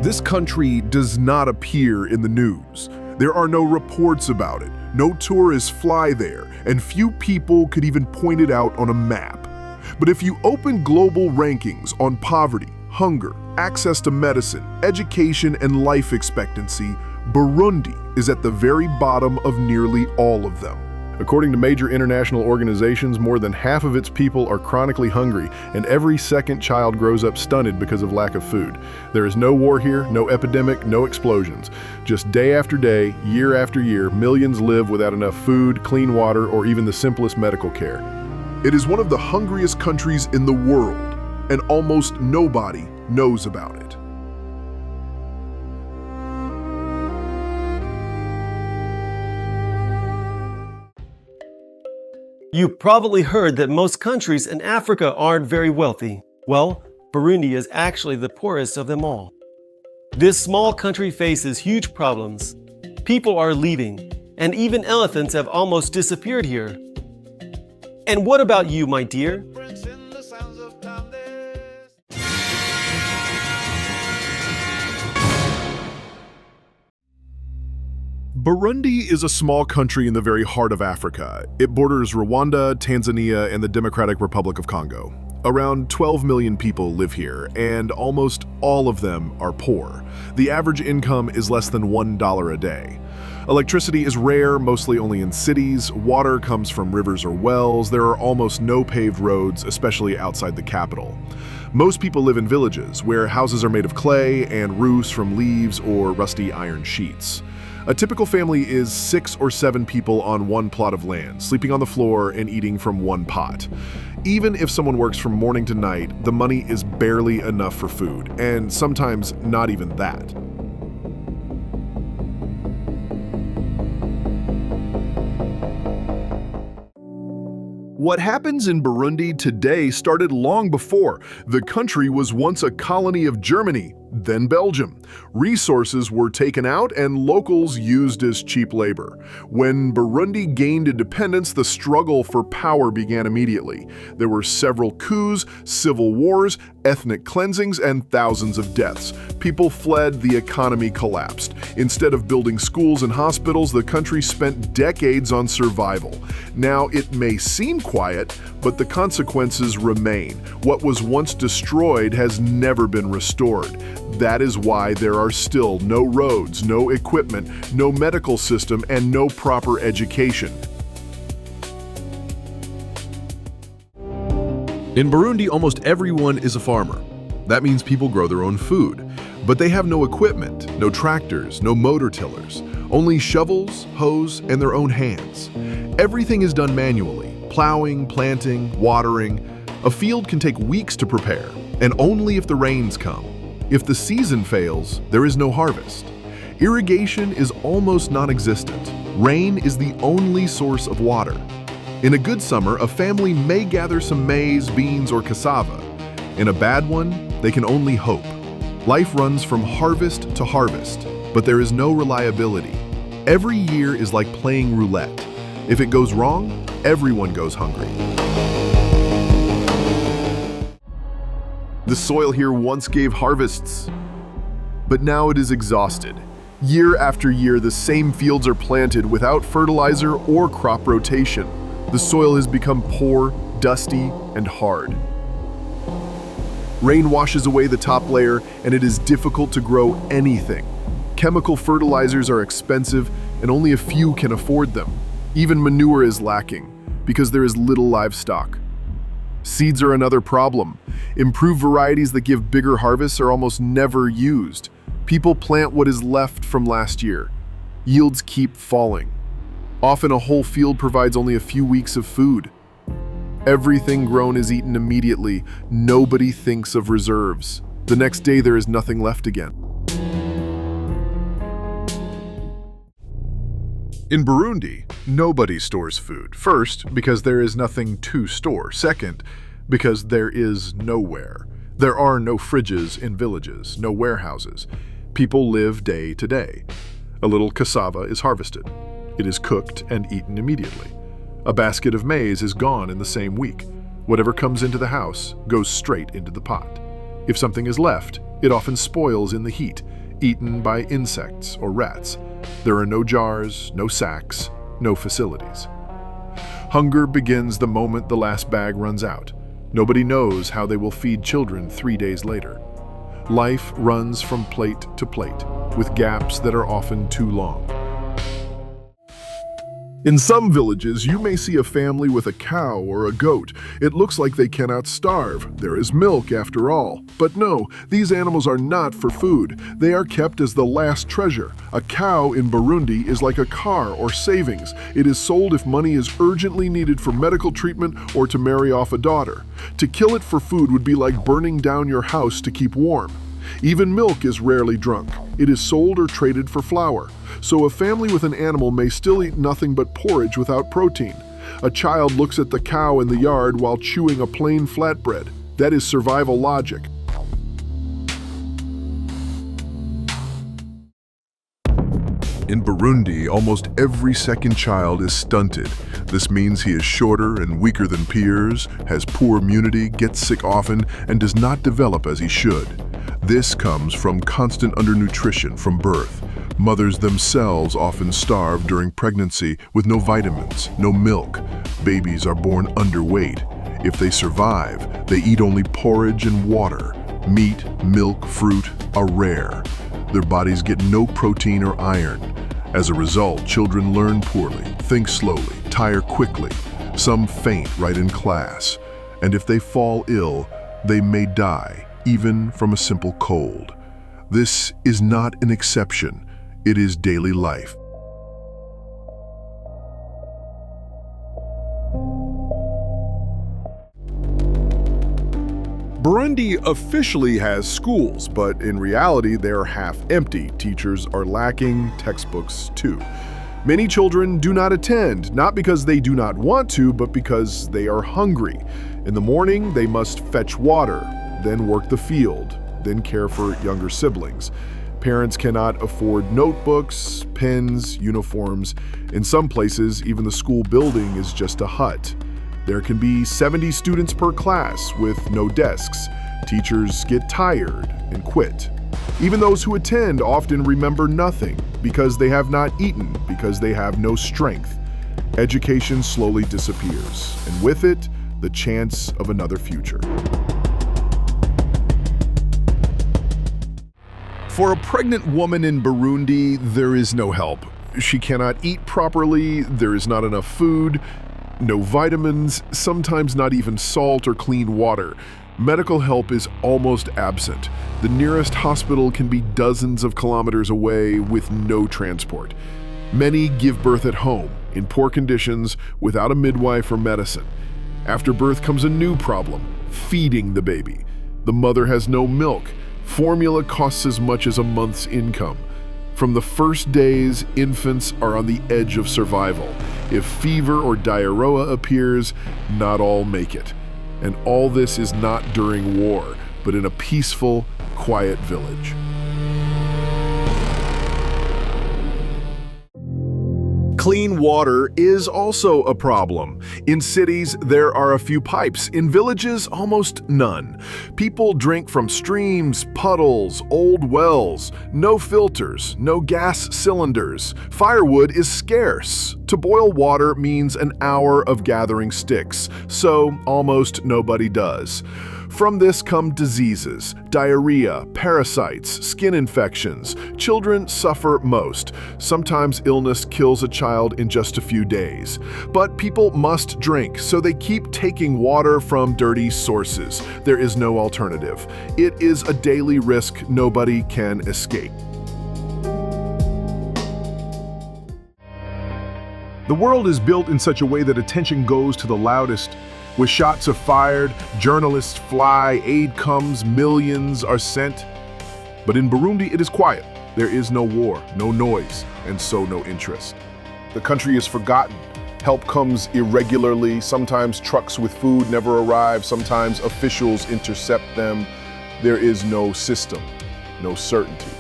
This country does not appear in the news. There are no reports about it, no tourists fly there, and few people could even point it out on a map. But if you open global rankings on poverty, hunger, access to medicine, education, and life expectancy, Burundi is at the very bottom of nearly all of them. According to major international organizations, more than half of its people are chronically hungry, and every second child grows up stunted because of lack of food. There is no war here, no epidemic, no explosions. Just day after day, year after year, millions live without enough food, clean water, or even the simplest medical care. It is one of the hungriest countries in the world, and almost nobody knows about it. You've probably heard that most countries in Africa aren't very wealthy. Well, Burundi is actually the poorest of them all. This small country faces huge problems. People are leaving, and even elephants have almost disappeared here. And what about you, my dear? Burundi is a small country in the very heart of Africa. It borders Rwanda, Tanzania, and the Democratic Republic of Congo. Around 12 million people live here, and almost all of them are poor. The average income is less than $1 a day. Electricity is rare, mostly only in cities. Water comes from rivers or wells. There are almost no paved roads, especially outside the capital. Most people live in villages, where houses are made of clay and roofs from leaves or rusty iron sheets. A typical family is 6 or 7 people on one plot of land, sleeping on the floor and eating from one pot. Even if someone works from morning to night, the money is barely enough for food, and sometimes not even that. What happens in Burundi today started long before. The country was once a colony of Germany, then Belgium. Resources were taken out and locals used as cheap labor. When Burundi gained independence, the struggle for power began immediately. There were several coups, civil wars, ethnic cleansings, and thousands of deaths. People fled, the economy collapsed. Instead of building schools and hospitals, the country spent decades on survival. Now, it may seem quiet, but the consequences remain. What was once destroyed has never been restored. That is why there are still no roads, no equipment, no medical system, and no proper education. In Burundi, almost everyone is a farmer. That means people grow their own food. But they have no equipment, no tractors, no motor tillers, only shovels, hoes, and their own hands. Everything is done manually, plowing, planting, watering. A field can take weeks to prepare, and only if the rains come. If the season fails, there is no harvest. Irrigation is almost non-existent. Rain is the only source of water. In a good summer, a family may gather some maize, beans, or cassava. In a bad one, they can only hope. Life runs from harvest to harvest, but there is no reliability. Every year is like playing roulette. If it goes wrong, everyone goes hungry. The soil here once gave harvests, but now it is exhausted. Year after year, the same fields are planted without fertilizer or crop rotation. The soil has become poor, dusty, and hard. Rain washes away the top layer, and it is difficult to grow anything. Chemical fertilizers are expensive, and only a few can afford them. Even manure is lacking, because there is little livestock. Seeds are another problem. Improved varieties that give bigger harvests are almost never used. People plant what is left from last year. Yields keep falling. Often a whole field provides only a few weeks of food. Everything grown is eaten immediately. Nobody thinks of reserves. The next day there is nothing left again. In Burundi, nobody stores food. First, because there is nothing to store. Second, because there is nowhere. There are no fridges in villages, no warehouses. People live day to day. A little cassava is harvested. It is cooked and eaten immediately. A basket of maize is gone in the same week. Whatever comes into the house goes straight into the pot. If something is left, It often spoils in the heat, eaten by insects or rats. There are no jars, no sacks, no facilities. Hunger begins the moment the last bag runs out. Nobody knows how they will feed children 3 days later. Life runs from plate to plate, with gaps that are often too long. In some villages, you may see a family with a cow or a goat. It looks like they cannot starve. There is milk after all. But no, these animals are not for food. They are kept as the last treasure. A cow in Burundi is like a car or savings. It is sold if money is urgently needed for medical treatment or to marry off a daughter. To kill it for food would be like burning down your house to keep warm. Even milk is rarely drunk. It is sold or traded for flour. So a family with an animal may still eat nothing but porridge without protein. A child looks at the cow in the yard while chewing a plain flatbread. That is survival logic. In Burundi, almost every second child is stunted. This means he is shorter and weaker than peers, has poor immunity, gets sick often, and does not develop as he should. This comes from constant undernutrition from birth. Mothers themselves often starve during pregnancy with no vitamins, no milk. Babies are born underweight. If they survive, they eat only porridge and water. Meat, milk, fruit are rare. Their bodies get no protein or iron. As a result, children learn poorly, think slowly, tire quickly. Some faint right in class. And if they fall ill, they may die, even from a simple cold. This is not an exception. It is daily life. Burundi officially has schools, but in reality they are half empty. Teachers are lacking, textbooks too. Many children do not attend, not because they do not want to, but because they are hungry. In the morning, they must fetch water, then work the field, then care for younger siblings. Parents cannot afford notebooks, pens, uniforms. In some places, even the school building is just a hut. There can be 70 students per class with no desks. Teachers get tired and quit. Even those who attend often remember nothing because they have not eaten, because they have no strength. Education slowly disappears, and with it, the chance of another future. For a pregnant woman in Burundi, there is no help. She cannot eat properly, there is not enough food, no vitamins, sometimes not even salt or clean water. Medical help is almost absent. The nearest hospital can be dozens of kilometers away with no transport. Many give birth at home, in poor conditions, without a midwife or medicine. After birth comes a new problem, feeding the baby. The mother has no milk. Formula costs as much as a month's income. From the first days, infants are on the edge of survival. If fever or diarrhea appears, not all make it. And all this is not during war, but in a peaceful, quiet village. Clean water is also a problem. In cities, there are a few pipes. In villages, almost none. People drink from streams, puddles, old wells. No filters, no gas cylinders. Firewood is scarce. To boil water means an hour of gathering sticks, so almost nobody does. From this come diseases, diarrhea, parasites, skin infections. Children suffer most. Sometimes illness kills a child in just a few days. But people must drink, so they keep taking water from dirty sources. There is no alternative. It is a daily risk nobody can escape. The world is built in such a way that attention goes to the loudest. With shots are fired, journalists fly, aid comes, millions are sent. But in Burundi, it is quiet. There is no war, no noise, and so no interest. The country is forgotten. Help comes irregularly. Sometimes trucks with food never arrive. Sometimes officials intercept them. There is no system, no certainty.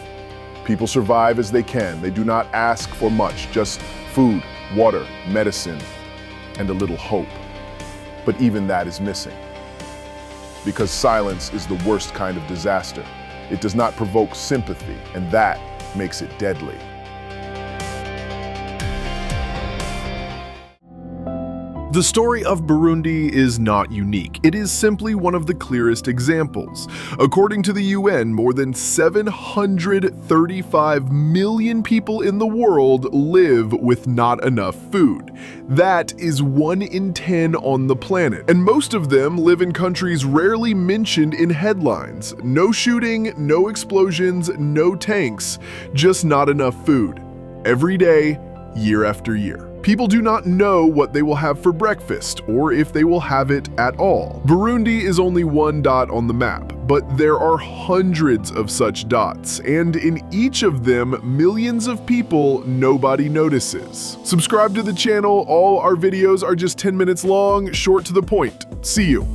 People survive as they can. They do not ask for much, just food, water, medicine, and a little hope. But even that is missing. Because silence is the worst kind of disaster. It does not provoke sympathy, and that makes it deadly. The story of Burundi is not unique. It is simply one of the clearest examples. According to the UN, more than 735 million people in the world live with not enough food. That is 1 in 10 on the planet, and most of them live in countries rarely mentioned in headlines. No shooting, no explosions, no tanks, just not enough food. Every day, year after year. People do not know what they will have for breakfast, or if they will have it at all. Burundi is only one dot on the map, but there are hundreds of such dots, and in each of them, millions of people nobody notices. Subscribe to the channel. All our videos are just 10 minutes long, short to the point. See you.